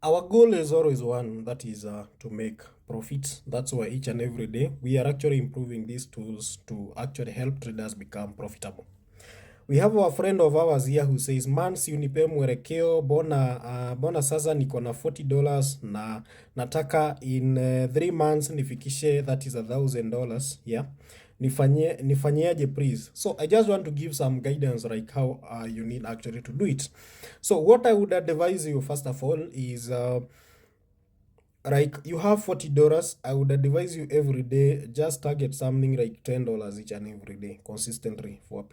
Our goal is always one, that is to make profits. That's why each and every day we are actually improving these tools to actually help traders become profitable. We have a friend of ours here who says, man, si unipe mwelekeo, bona sasa niko na $40 na nataka in 3 months nifikishe, that is $1,000. Yeah, nifanyeaje please? So I just want to give some guidance like how you need actually to do it. So what I would advise you first of all is like you have $40. I would advise you every day just target something like $10 each and every day consistently for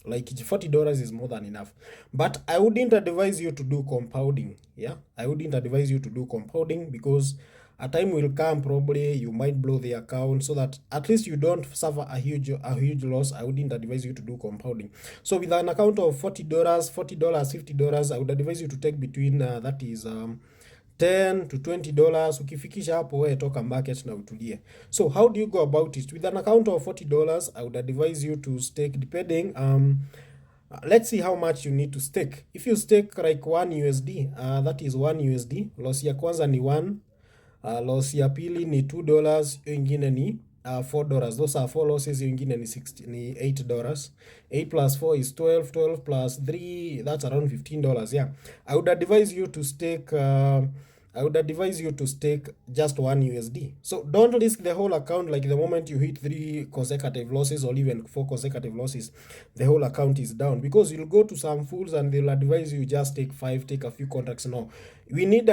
like $40 is more than enough. But I wouldn't advise you to do compounding. Yeah, I wouldn't advise you to do compounding because a time will come probably you might blow the account, so that at least you don't suffer a huge loss. I wouldn't advise you to do compounding. So with an account of $40, $50, I would advise you to take between that is $10 to $20. Ukifikisha hapo wewe toka market na utulie. So how do you go about it? With an account of $40, I would advise you to stake depending let's see how much you need to stake. If you stake like 1 USD, that is 1 USD, loss ya kwanza ni 1, loss ya pili ni $2, hiyo ingine ni $4. Those are 4 losses, hiyo ingine ni $8. 8 plus 4 is 12, 12 plus 3, that's around $15. Yeah, I would advise you to stake just 1 USD. So don't risk the whole account. Like the moment you hit 3 consecutive losses or even 4 consecutive losses, the whole account is down, because you'll go to some fools and they'll advise you just take 5, take a few contracts. No, we need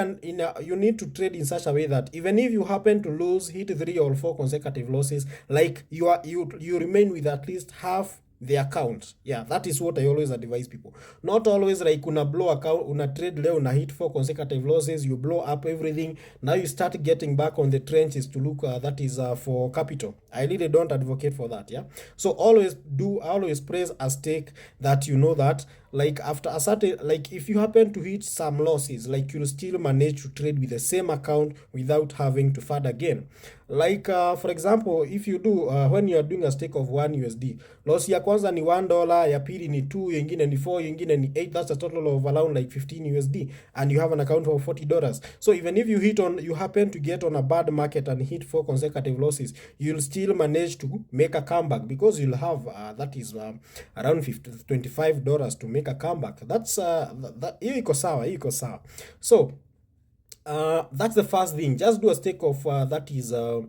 you need to trade in such a way that even if you happen to hit 3 or 4 consecutive losses, like you remain with at least half the account. Yeah, that is what I always advise people. Not always like una blow account, una trade leo, una hit 4 consecutive losses, you blow up everything. Now you start getting back on the trenches to look that is for capital. I really don't advocate for that. Yeah, so always praise a stake that you know that like after a certain, like if you happen to hit some losses, like you'll still manage to trade with the same account without having to fund again. Like for example, if you do when you are doing a stake of 1 USD, loss ya kwanza ni $1, ya pili ni 2, yengine ni 4, yengine ni 8, that's a total of around like 15 USD, and you have an account of $40. So even if you happen to get on a bad market and hit 4 consecutive losses, you'll still manage to make a comeback, because you'll have that is around $25 to make a comeback. That's hiyo iko sawa. So that's the first thing. Just do a stake of that is a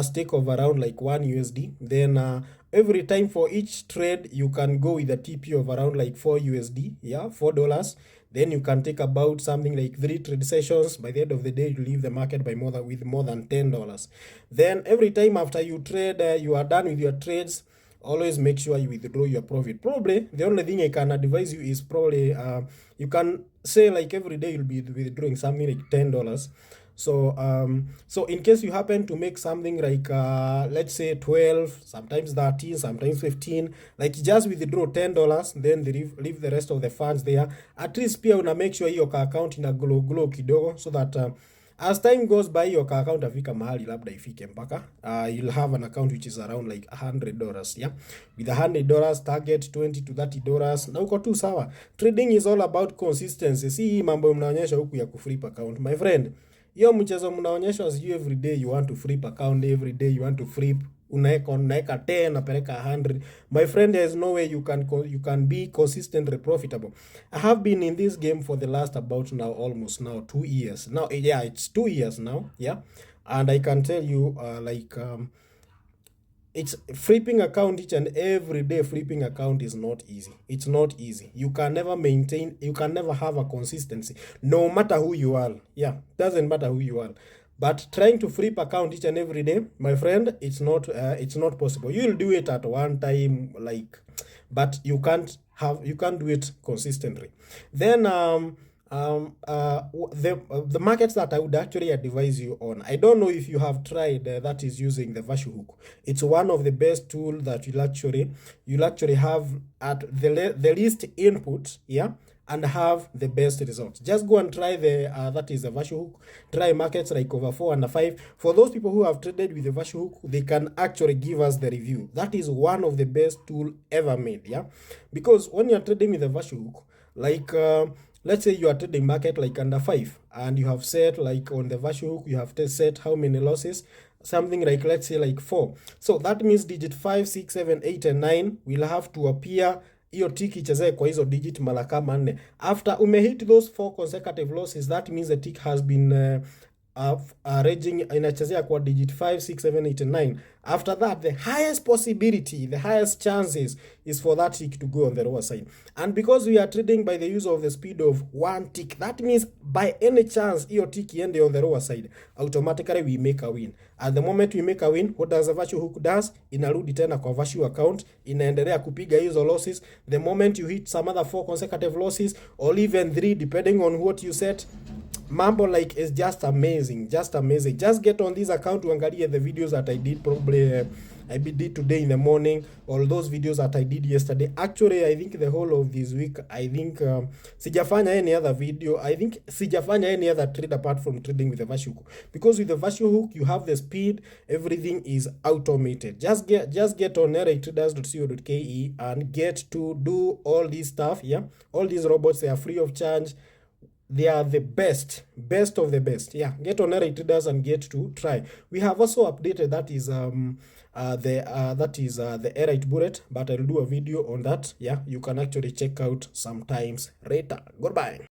stake of around like 1 USD. Then every time for each trade you can go with a TP of around like 4 USD. Yeah, $4. Then you can take about something like 3 trade sessions. By the end of the day, you leave the market with more than $10. Then every time after you trade, you are done with your trades, always make sure you withdraw your profit. Probably the only thing I can advise you is probably you can say like every day you'll be withdrawing something like $10. So in case you happen to make something like let's say 12, sometimes 13, sometimes 15, like just withdraw $10, then leave the rest of the funds there. At least pia una make sure your account ina glow kidogo, so that as time goes by your account afika mahali labda ifike mpaka you'll have an account which is around like $100. Yeah, with $100 target $20 to $30 na uko tu sawa. Trading is all about consistency. Si mambo mnaonyesha huku ya kuflip account, my friend. Hiyo mchezo mnaonyesha sijui every day you want to flip account, every day you want to flip, unaeka 10 napeleka 100. My friend, there is no way you can be consistently profitable. I have been in this game for the last about almost 2 years now. Yeah, it's 2 years now. Yeah, and I can tell you it's flipping account each and every day. Flipping account is not easy. It's not easy. You can never have a consistency, no matter who you are. Yeah, doesn't matter who you are. But trying to flip account each and every day, my friend, it's not possible. You'll do it at one time, like, but you can't do it consistently. Then the markets that I would actually advise you on, I don't know if you have tried that is using the Vashu hook. It's one of the best tool that you'll actually have at the least input, yeah, and have the best results. Just go and try that is the Vashu hook. Try markets like over 4 and 5. For those people who have traded with the Vashu hook, they can actually give us the review. That is one of the best tool ever made, yeah, because when you're trading with the Vashu hook, like let's say you are trading market like under 5, and you have set like on the virtual hook, you have set how many losses, something like, let's say like 4. So that means digit 5, 6, 7, 8 and 9 will have to appear, hiyo tick ichezee kwa hizo digit mara kama 4. After umehit those 4 consecutive losses, that means the tick has been ranging, inachezea kwa digit 5, 6, 7, 8 and 9. After that, the highest possibility, the highest chances is for that tick to go on the lower side. And because we are trading by the use of the speed of 1 tick, that means by any chance hiyo tick iende on the lower side, automatically we make a win. At the moment we make a win, what does the virtual hook does? Inarudi tena kwa virtual account, inaendelea kupiga hizo losses. The moment you hit some other 4 consecutive losses, or even 3 depending on what you set, mambo like is just amazing, just amazing. Just get on this account to angalia the videos that I did, probably I did today in the morning, all those videos that I did yesterday. Actually, I think the whole of this week, I think sijafanya any other video. I think sijafanya any other trade apart from trading with the virtual hook, because with the virtual hook you have the speed, everything is automated. Just get on traders.co.ke and get to do all this stuff. Yeah, all these robots, they are free of charge. They are the best of the best. Yeah, get on traders and get to try. We have also updated, that is the Airite bullet, but I'll do a video on that. Yeah, you can actually check out sometimes later. Goodbye.